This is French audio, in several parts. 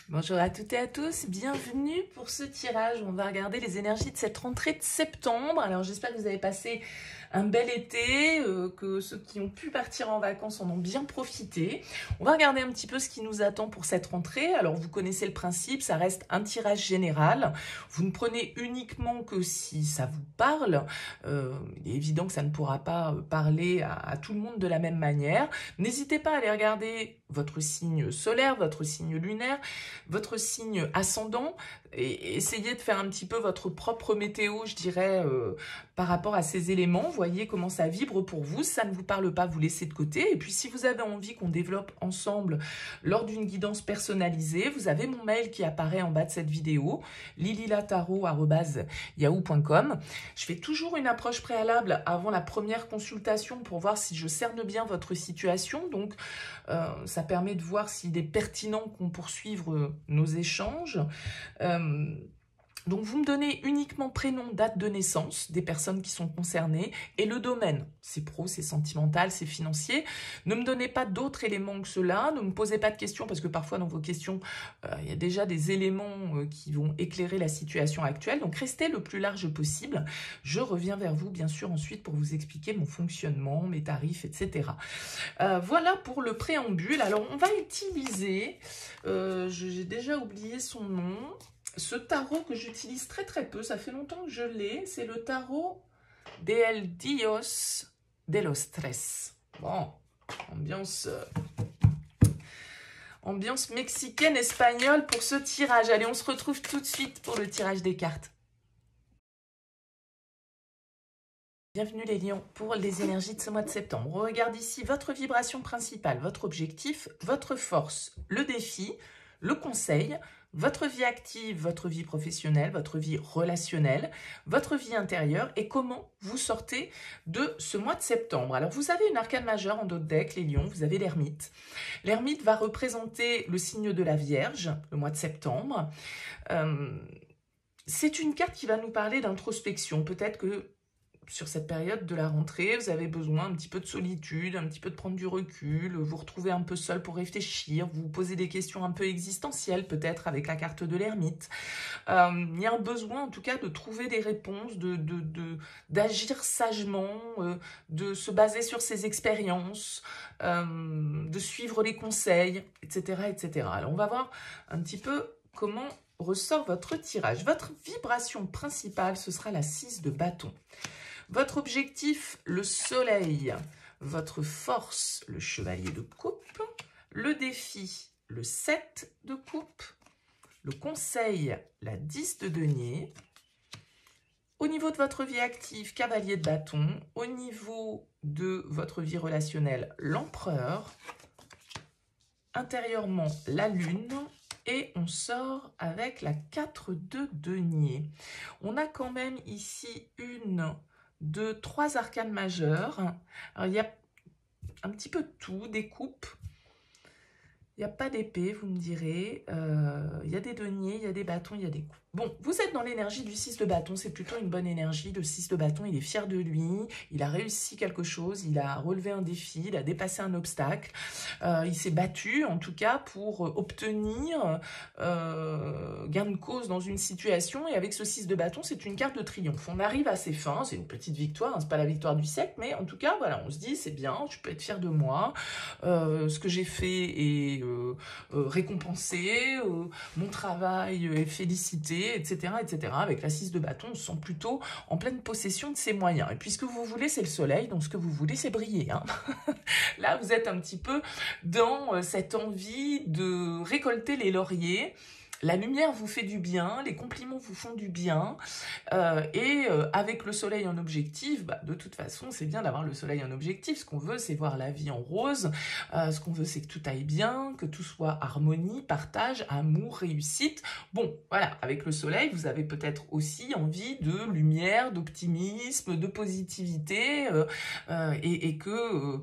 Bonjour à toutes et à tous, bienvenue pour ce tirage. On va regarder les énergies de cette rentrée de septembre. Alors j'espère que vous avez passé un bel été, que ceux qui ont pu partir en vacances en ont bien profité. On va regarder un petit peu ce qui nous attend pour cette rentrée. Alors vous connaissez le principe, ça reste un tirage général. Vous ne prenez uniquement que si ça vous parle. Il est évident que ça ne pourra pas parler à tout le monde de la même manière. N'hésitez pas à aller regarder votre signe solaire, votre signe lunaire, votre signe ascendant, et essayez de faire un petit peu votre propre météo, je dirais, par rapport à ces éléments. Voyez comment ça vibre pour vous. Si ça ne vous parle pas, vous laissez de côté. Et puis, si vous avez envie qu'on développe ensemble lors d'une guidance personnalisée, vous avez mon mail qui apparaît en bas de cette vidéo, lililataro@yahoo.com. Je fais toujours une approche préalable avant la première consultation pour voir si je cerne bien votre situation. Donc, ça permet de voir s'il est pertinent qu'on poursuive nos échanges. Donc, vous me donnez uniquement prénom, date de naissance des personnes qui sont concernées et le domaine. C'est pro, c'est sentimental, c'est financier. Ne me donnez pas d'autres éléments que cela. Ne me posez pas de questions parce que parfois dans vos questions, il y a déjà des éléments qui vont éclairer la situation actuelle. Donc, restez le plus large possible. Je reviens vers vous, bien sûr, ensuite pour vous expliquer mon fonctionnement, mes tarifs, etc. Voilà pour le préambule. Alors, on va utiliser, j'ai déjà oublié son nom, ce tarot que j'utilise très très peu, ça fait longtemps que je l'ai, c'est le tarot de El Dios de los Tres. Bon, ambiance mexicaine, espagnole pour ce tirage. Allez, on se retrouve tout de suite pour le tirage des cartes. Bienvenue les lions pour les énergies de ce mois de septembre. On regarde ici votre vibration principale, votre objectif, votre force, le défi, le conseil, votre vie active, votre vie professionnelle, votre vie relationnelle, votre vie intérieure et comment vous sortez de ce mois de septembre. Alors vous avez une arcane majeure en dos de deck, les lions, vous avez l'ermite. L'ermite va représenter le signe de la Vierge, le mois de septembre. C'est une carte qui va nous parler d'introspection. Peut-être que sur cette période de la rentrée, vous avez besoin un petit peu de solitude, un petit peu de prendre du recul, vous retrouvez un peu seul pour réfléchir, vous posez des questions un peu existentielles peut-être avec la carte de l'ermite. Il y a un besoin en tout cas de trouver des réponses, d'agir sagement, de se baser sur ses expériences, de suivre les conseils, etc., etc. Alors on va voir un petit peu comment ressort votre tirage. Votre vibration principale, ce sera la 6 de bâton. Votre objectif, le soleil. Votre force, le chevalier de coupe. Le défi, le 7 de coupe. Le conseil, la 10 de denier. Au niveau de votre vie active, cavalier de bâton. Au niveau de votre vie relationnelle, l'empereur. Intérieurement, la lune. Et on sort avec la 4 de denier. On a quand même ici 1, 2, 3 arcanes majeures. Alors, il y a un petit peu de tout, des coupes. Il n'y a pas d'épée, vous me direz. Il y a des deniers, il y a des bâtons, il y a des coupes. Bon, vous êtes dans l'énergie du 6 de bâton, c'est plutôt une bonne énergie. Le 6 de bâton, il est fier de lui, il a réussi quelque chose, il a relevé un défi, il a dépassé un obstacle. Il s'est battu, en tout cas, pour obtenir gain de cause dans une situation. Et avec ce 6 de bâton, c'est une carte de triomphe. On arrive à ses fins, c'est une petite victoire, hein, c'est pas la victoire du siècle, mais en tout cas, voilà, on se dit, c'est bien, je peux être fier de moi. Ce que j'ai fait est récompensé, mon travail est félicité, etc., etc. Avec la 6 de bâton, on se sent plutôt en pleine possession de ses moyens. Et puis ce que vous voulez, c'est le soleil, donc ce que vous voulez, c'est briller. Hein. Là, vous êtes un petit peu dans cette envie de récolter les lauriers. La lumière vous fait du bien, les compliments vous font du bien, avec le soleil en objectif, de toute façon, c'est bien d'avoir le soleil en objectif. Ce qu'on veut, c'est voir la vie en rose. Ce qu'on veut, c'est que tout aille bien, que tout soit harmonie, partage, amour, réussite. Bon, voilà, avec le soleil, vous avez peut-être aussi envie de lumière, d'optimisme, de positivité, et que,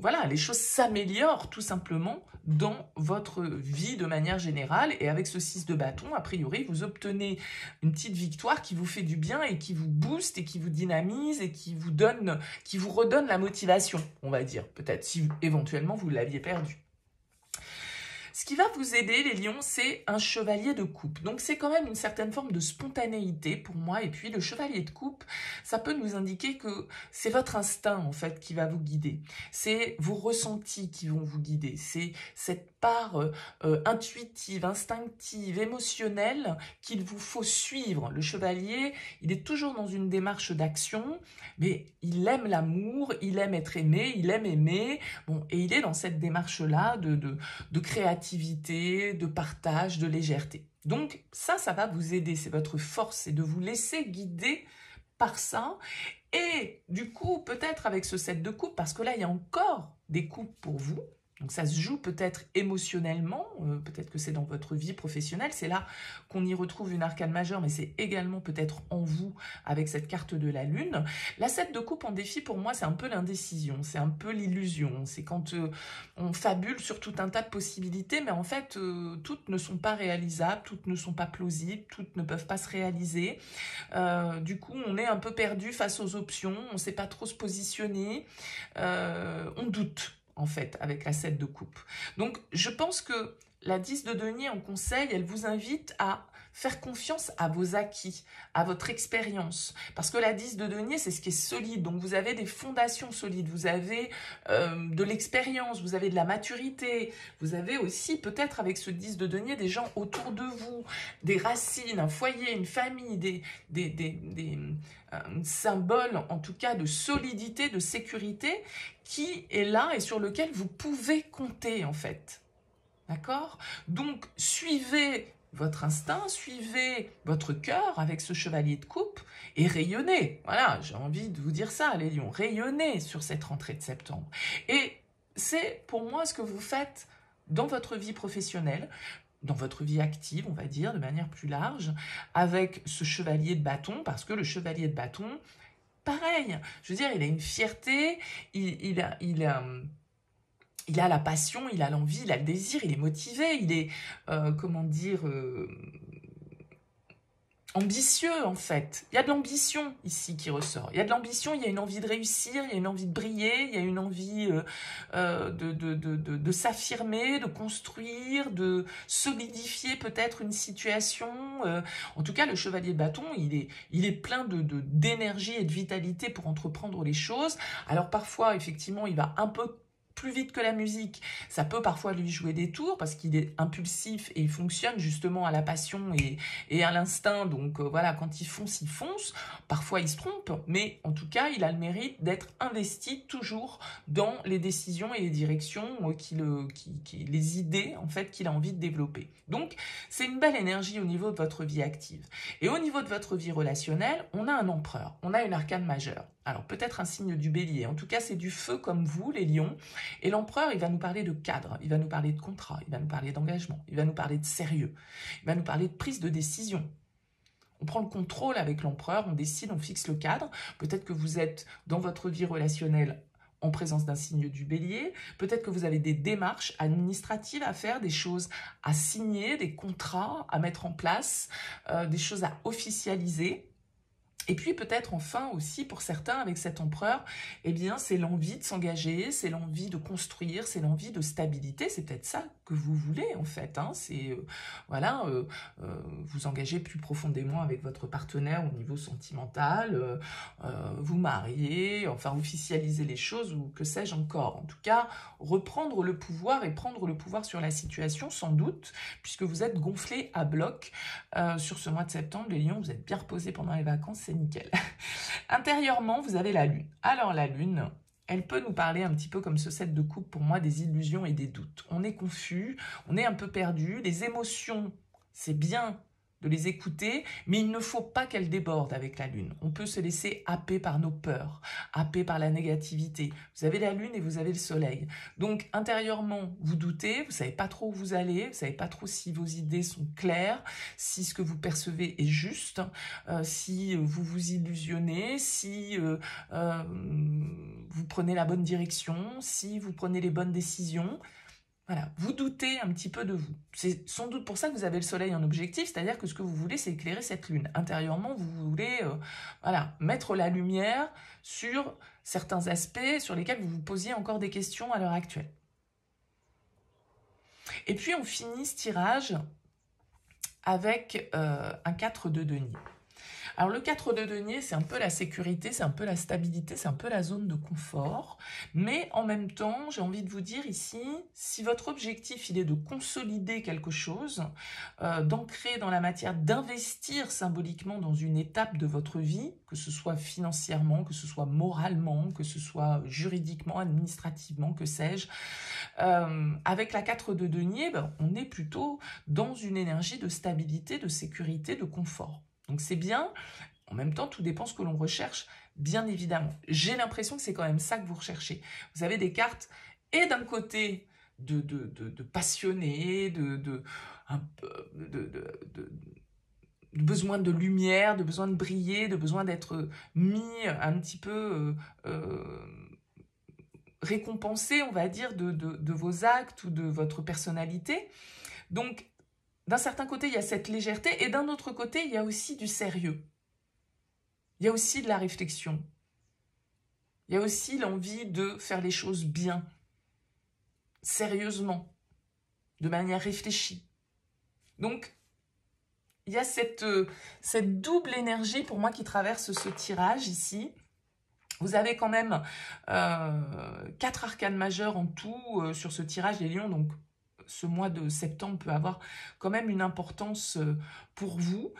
voilà, les choses s'améliorent tout simplement dans votre vie de manière générale. Et avec ce 6 de bâton, a priori, vous obtenez une petite victoire qui vous fait du bien et qui vous booste et qui vous dynamise et qui vous redonne la motivation, on va dire, peut-être, si éventuellement vous l'aviez perdue. Ce qui va vous aider, les lions, c'est un chevalier de coupe. Donc, c'est quand même une certaine forme de spontanéité pour moi. Et puis, le chevalier de coupe, ça peut nous indiquer que c'est votre instinct, en fait, qui va vous guider. C'est vos ressentis qui vont vous guider. C'est cette part intuitive, instinctive, émotionnelle qu'il vous faut suivre. Le chevalier, il est toujours dans une démarche d'action, mais il aime l'amour, il aime être aimé, il aime aimer. Bon, et il est dans cette démarche-là de créativité, de partage, de légèreté. Donc ça va vous aider, c'est votre force, c'est de vous laisser guider par ça. Et du coup, peut-être avec ce set de coupes, parce que là, il y a encore des coupes pour vous, donc ça se joue peut-être émotionnellement, peut-être que c'est dans votre vie professionnelle, c'est là qu'on y retrouve une arcane majeure, mais c'est également peut-être en vous avec cette carte de la lune. La 7 de coupe en défi, pour moi, c'est un peu l'indécision, c'est un peu l'illusion, c'est quand on fabule sur tout un tas de possibilités, mais en fait, toutes ne sont pas réalisables, toutes ne sont pas plausibles, toutes ne peuvent pas se réaliser. Du coup, on est un peu perdu face aux options, on ne sait pas trop se positionner, on doute, en fait, avec la 7 de coupe. Donc, je pense que la 10 de denier en conseil, elle vous invite à faire confiance à vos acquis, à votre expérience. Parce que la 10 de denier, c'est ce qui est solide. Donc, vous avez des fondations solides, vous avez de l'expérience, vous avez de la maturité. Vous avez aussi, peut-être avec ce 10 de denier, des gens autour de vous, des racines, un foyer, une famille, un symbole, en tout cas, de solidité, de sécurité, qui est là et sur lequel vous pouvez compter, en fait. D'accord? Donc, suivez votre instinct, suivez votre cœur avec ce chevalier de coupe et rayonnez. Voilà, j'ai envie de vous dire ça, les lions. Rayonnez sur cette rentrée de septembre. Et c'est pour moi ce que vous faites dans votre vie professionnelle, dans votre vie active, on va dire, de manière plus large, avec ce chevalier de bâton, parce que le chevalier de bâton, pareil, je veux dire, il a une fierté, il a la passion, il a l'envie, il a le désir, il est motivé, il est, comment dire, ambitieux en fait. Il y a de l'ambition ici qui ressort. Il y a de l'ambition, il y a une envie de réussir, il y a une envie de briller, il y a une envie de s'affirmer, de construire, de solidifier peut-être une situation. En tout cas, le chevalier de bâton, il est plein d'énergie et de vitalité pour entreprendre les choses. Alors parfois, effectivement, il va un peu plus vite que la musique, ça peut parfois lui jouer des tours parce qu'il est impulsif et il fonctionne justement à la passion et à l'instinct. Donc voilà, quand il fonce, parfois il se trompe, mais en tout cas, il a le mérite d'être investi toujours dans les décisions et les directions, les idées en fait qu'il a envie de développer. Donc, c'est une belle énergie au niveau de votre vie active. Et au niveau de votre vie relationnelle, on a un empereur, on a une arcane majeure. Alors, peut-être un signe du bélier. En tout cas, c'est du feu comme vous, les lions. Et l'empereur, il va nous parler de cadre, il va nous parler de contrat, il va nous parler d'engagement, il va nous parler de sérieux, il va nous parler de prise de décision. On prend le contrôle avec l'empereur, on décide, on fixe le cadre. Peut-être que vous êtes dans votre vie relationnelle en présence d'un signe du bélier. Peut-être que vous avez des démarches administratives à faire, des choses à signer, des contrats à mettre en place, des choses à officialiser. Et puis peut-être enfin aussi pour certains avec cet empereur, eh bien c'est l'envie de s'engager, c'est l'envie de construire, c'est l'envie de stabilité, c'est peut-être ça que vous voulez en fait, hein. C'est voilà, vous engager plus profondément avec votre partenaire au niveau sentimental, vous marier, enfin officialiser les choses ou que sais-je encore. En tout cas, reprendre le pouvoir et prendre le pouvoir sur la situation sans doute, puisque vous êtes gonflé à bloc sur ce mois de septembre, les lions, vous êtes bien reposés pendant les vacances, c'est nickel. Intérieurement, vous avez la lune. Alors la lune, elle peut nous parler un petit peu comme ce set de coupe pour moi des illusions et des doutes. On est confus, on est un peu perdu, les émotions, c'est bien de les écouter, mais il ne faut pas qu'elles débordent avec la lune. On peut se laisser happer par nos peurs, happer par la négativité. Vous avez la lune et vous avez le soleil. Donc, intérieurement, vous doutez, vous ne savez pas trop où vous allez, vous ne savez pas trop si vos idées sont claires, si ce que vous percevez est juste, si vous vous illusionnez, si vous prenez la bonne direction, si vous prenez les bonnes décisions. Voilà, vous doutez un petit peu de vous. C'est sans doute pour ça que vous avez le soleil en objectif, c'est-à-dire que ce que vous voulez, c'est éclairer cette lune. Intérieurement, vous voulez voilà, mettre la lumière sur certains aspects sur lesquels vous vous posiez encore des questions à l'heure actuelle. Et puis, on finit ce tirage avec un 4 de denier. Alors, le 4 de denier, c'est un peu la sécurité, c'est un peu la stabilité, c'est un peu la zone de confort. Mais en même temps, j'ai envie de vous dire ici, si votre objectif, il est de consolider quelque chose, d'ancrer dans la matière, d'investir symboliquement dans une étape de votre vie, que ce soit financièrement, que ce soit moralement, que ce soit juridiquement, administrativement, que sais-je, avec la 4 de denier, ben, on est plutôt dans une énergie de stabilité, de sécurité, de confort. Donc c'est bien, en même temps, tout dépend ce que l'on recherche, bien évidemment. J'ai l'impression que c'est quand même ça que vous recherchez. Vous avez des cartes, et d'un côté, de passionnés, de besoin de lumière, de besoin de briller, de besoin d'être mis un petit peu récompensé, on va dire, de vos actes ou de votre personnalité. Donc, d'un certain côté, il y a cette légèreté, et d'un autre côté, il y a aussi du sérieux. Il y a aussi de la réflexion. Il y a aussi l'envie de faire les choses bien, sérieusement, de manière réfléchie. Donc, il y a cette double énergie pour moi qui traverse ce tirage ici. Vous avez quand même 4 arcanes majeures en tout sur ce tirage des lions, donc ce mois de septembre peut avoir quand même une importance pour vous.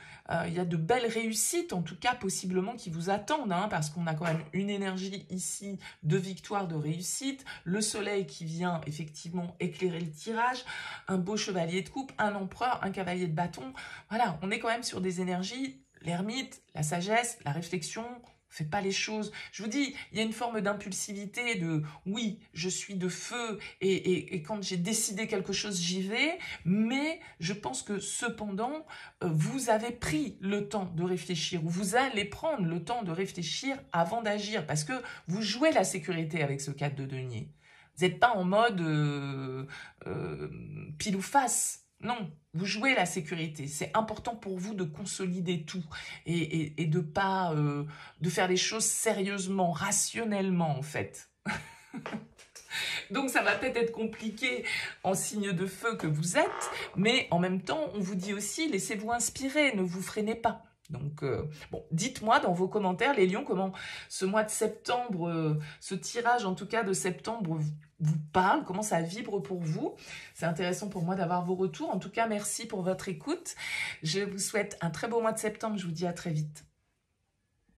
Il y a de belles réussites, en tout cas possiblement, qui vous attendent, hein, parce qu'on a quand même une énergie ici de victoire, de réussite, le soleil qui vient effectivement éclairer le tirage, un beau chevalier de coupe, un empereur, un cavalier de bâton. Voilà, on est quand même sur des énergies, l'ermite, la sagesse, la réflexion. Faites pas les choses. Je vous dis, il y a une forme d'impulsivité, de oui, je suis de feu et quand j'ai décidé quelque chose, j'y vais. Mais je pense que cependant, vous avez pris le temps de réfléchir ou vous allez prendre le temps de réfléchir avant d'agir parce que vous jouez la sécurité avec ce 4 de denier. Vous n'êtes pas en mode pile ou face. Non, vous jouez la sécurité. C'est important pour vous de consolider tout et de pas de faire les choses sérieusement, rationnellement en fait. Donc ça va peut-être être compliqué en signe de feu que vous êtes, mais en même temps, on vous dit aussi, laissez-vous inspirer, ne vous freinez pas. Donc, bon, dites-moi dans vos commentaires, les lions, comment ce mois de septembre, ce tirage en tout cas de septembre vous parle, comment ça vibre pour vous. C'est intéressant pour moi d'avoir vos retours. En tout cas, merci pour votre écoute. Je vous souhaite un très beau mois de septembre. Je vous dis à très vite.